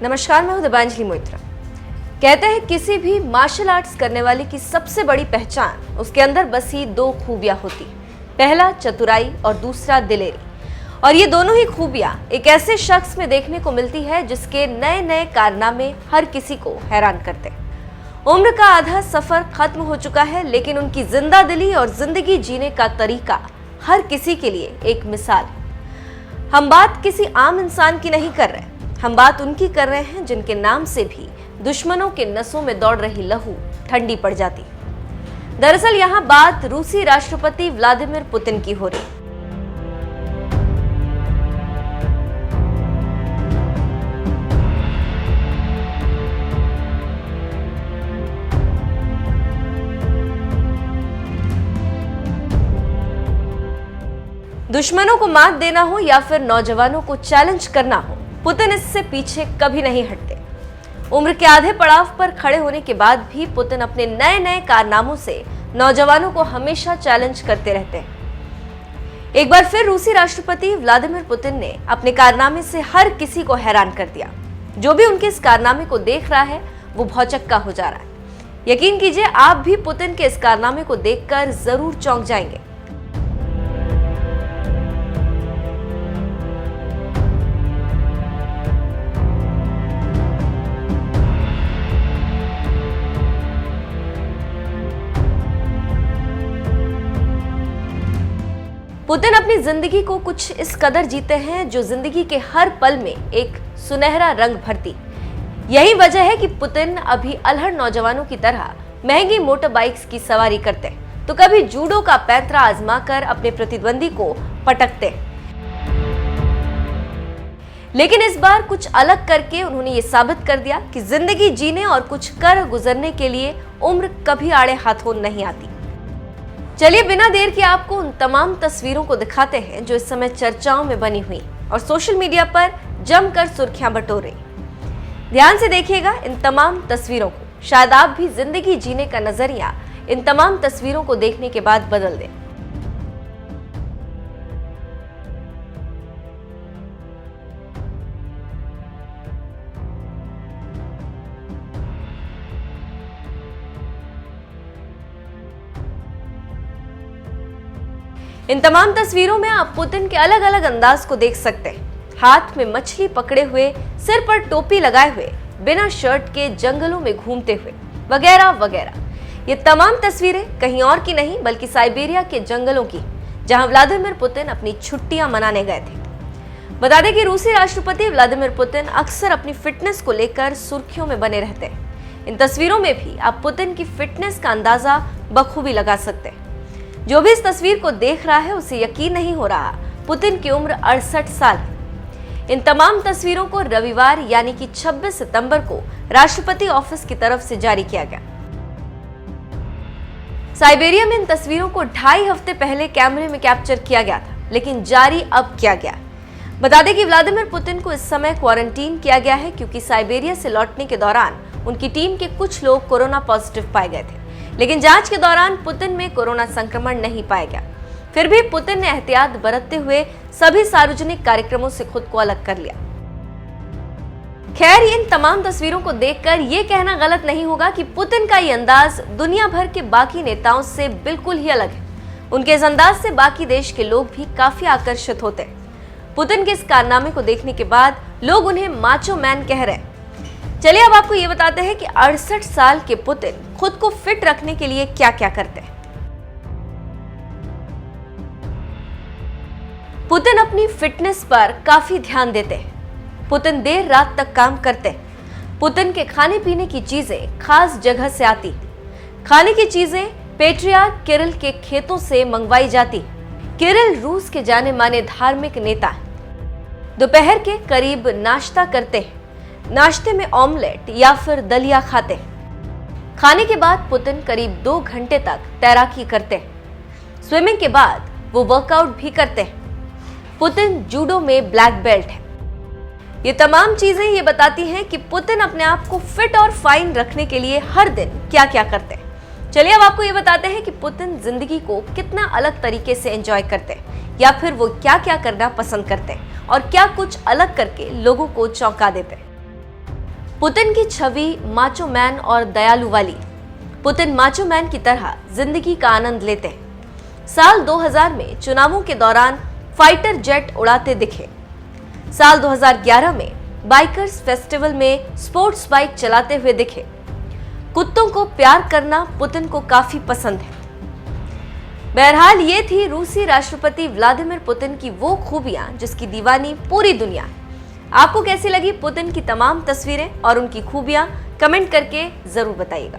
नमस्कार, मैं हूं दिबांजलि मोइत्रा। कहते हैं किसी भी मार्शल आर्ट्स करने वाले की सबसे बड़ी पहचान उसके अंदर बसी दो खूबियां होती, पहला चतुराई और दूसरा दिलेरी। और ये दोनों ही खूबियां एक ऐसे शख्स में देखने को मिलती है जिसके नए नए कारनामे हर किसी को हैरान करते। उम्र का आधा सफर खत्म हो चुका है, लेकिन उनकी जिंदा दिली और जिंदगी जीने का तरीका हर किसी के लिए एक मिसाल है। हम बात किसी आम इंसान की नहीं कर रहे, हम बात उनकी कर रहे हैं जिनके नाम से भी दुश्मनों के नसों में दौड़ रही लहू ठंडी पड़ जाती। दरअसल यहां बात रूसी राष्ट्रपति व्लादिमीर पुतिन की हो रही। दुश्मनों को मात देना हो या फिर नौजवानों को चैलेंज करना हो, पुतिन इससे पीछे कभी नहीं हटते। उम्र के आधे पड़ाव पर खड़े होने के बाद भी पुतिन अपने नए नए कारनामों से नौजवानों को हमेशा चैलेंज करते रहते हैं। एक बार फिर रूसी राष्ट्रपति व्लादिमीर पुतिन ने अपने कारनामे से हर किसी को हैरान कर दिया। जो भी उनके इस कारनामे को देख रहा है वो भौचक्का हो जा रहा है। यकीन कीजिए, आप भी पुतिन के इस कारनामे को देखकर जरूर चौंक जाएंगे। पुतिन अपनी जिंदगी को कुछ इस कदर जीते हैं जो जिंदगी के हर पल में एक सुनहरा रंग भरती। यही वजह है कि पुतिन अभी अलहड़ नौजवानों की तरह महंगी मोटर बाइक्स की सवारी करते, तो कभी जूडो का पैंतरा आजमाकर अपने प्रतिद्वंदी को पटकते। लेकिन इस बार कुछ अलग करके उन्होंने ये साबित कर दिया कि जिंदगी जीने और कुछ कर गुजरने के लिए उम्र कभी आड़े हाथों नहीं आती। चलिए बिना देर के आपको उन तमाम तस्वीरों को दिखाते हैं जो इस समय चर्चाओं में बनी हुई और सोशल मीडिया पर जमकर सुर्खियां बटोर रही। ध्यान से देखिएगा इन तमाम तस्वीरों को, शायद आप भी जिंदगी जीने का नजरिया इन तमाम तस्वीरों को देखने के बाद बदल दें। इन तमाम तस्वीरों में आप पुतिन के अलग अलग अंदाज को देख सकते हैं। हाथ में मछली पकड़े हुए, सिर पर टोपी लगाए हुए, बिना शर्ट के जंगलों में घूमते हुए, वगैरह वगैरह। ये तमाम तस्वीरें कहीं और की नहीं बल्कि साइबेरिया के जंगलों की, जहां व्लादिमीर पुतिन अपनी छुट्टियां मनाने गए थे। बता दें कि रूसी राष्ट्रपति व्लादिमीर पुतिन अक्सर अपनी फिटनेस को लेकर सुर्खियों में बने रहते हैं। इन तस्वीरों में भी आप पुतिन की फिटनेस का अंदाजा बखूबी लगा सकते हैं। जो भी इस तस्वीर को देख रहा है उसे यकीन नहीं हो रहा पुतिन की उम्र 68 साल है। इन तमाम तस्वीरों को रविवार यानी कि 26 सितंबर को राष्ट्रपति ऑफिस की तरफ से जारी किया गया। साइबेरिया में इन तस्वीरों को 2.5 हफ्ते पहले कैमरे में कैप्चर किया गया था, लेकिन जारी अब किया गया। बता दें कि व्लादिमीर पुतिन को इस समय क्वारंटीन किया गया है क्योंकि साइबेरिया से लौटने के दौरान उनकी टीम के कुछ लोग कोरोना पॉजिटिव पाए गए थे, लेकिन जांच के दौरान पुतिन में कोरोना संक्रमण नहीं पाया गया। फिर भी पुतिन ने एहतियात बरतते हुए सभी सार्वजनिक कार्यक्रमों से खुद को अलग कर लिया। खैर, इन तमाम तस्वीरों को देखकर यह कहना गलत नहीं होगा कि पुतिन का ये अंदाज दुनिया भर के बाकी नेताओं से बिल्कुल ही अलग है। उनके इस अंदाज से बाकी देश के लोग भी काफी आकर्षित होते हैं। पुतिन के इस कारनामे को देखने के बाद लोग उन्हें माचो मैन कह रहे हैं। चलिए अब आपको ये बताते हैं कि 68 साल के पुतिन खुद को फिट रखने के लिए क्या क्या करते हैं। पुतिन अपनी फिटनेस पर काफी ध्यान देते हैं। पुतिन देर रात तक काम करते हैं। पुतिन के खाने पीने की चीजें खास जगह से आती। खाने की चीजें पेट्रियार्क किरिल के खेतों से मंगवाई जाती। किरिल रूस के जाने माने धार्मिक नेता हैं। दोपहर के करीब नाश्ता करते हैं। नाश्ते में ऑमलेट या फिर दलिया खाते हैं। खाने के बाद पुतिन करीब 2 घंटे तक तैराकी करते हैं। स्विमिंग के बाद वो वर्कआउट भी करते हैं। पुतिन जूडो में ब्लैक बेल्ट है। ये तमाम चीजें ये बताती हैं कि पुतिन अपने आप को फिट और फाइन रखने के लिए हर दिन क्या क्या करते हैं। चलिए अब आपको ये बताते हैं कि पुतिन जिंदगी को कितना अलग तरीके से एंजॉय करते हैं, या फिर वो क्या क्या करना पसंद करते हैं और क्या कुछ अलग करके लोगों को चौंका देते हैं। पुतिन की छवि माचो मैन और दयालु वाली। पुतिन माचो मैन की तरह जिंदगी का आनंद लेते हैं। साल 2000 में चुनावों के दौरान फाइटर जेट उड़ाते दिखे। साल 2011 में बाइकर्स फेस्टिवल में स्पोर्ट्स बाइक चलाते हुए दिखे। कुत्तों को प्यार करना पुतिन को काफी पसंद है। बहरहाल ये थी रूसी राष्ट्रपति व्लादिमीर पुतिन की वो खूबियां जिसकी दीवानी पूरी दुनिया है। आपको कैसी लगी पुतिन की तमाम तस्वीरें और उनकी खूबियां कमेंट करके जरूर बताइएगा।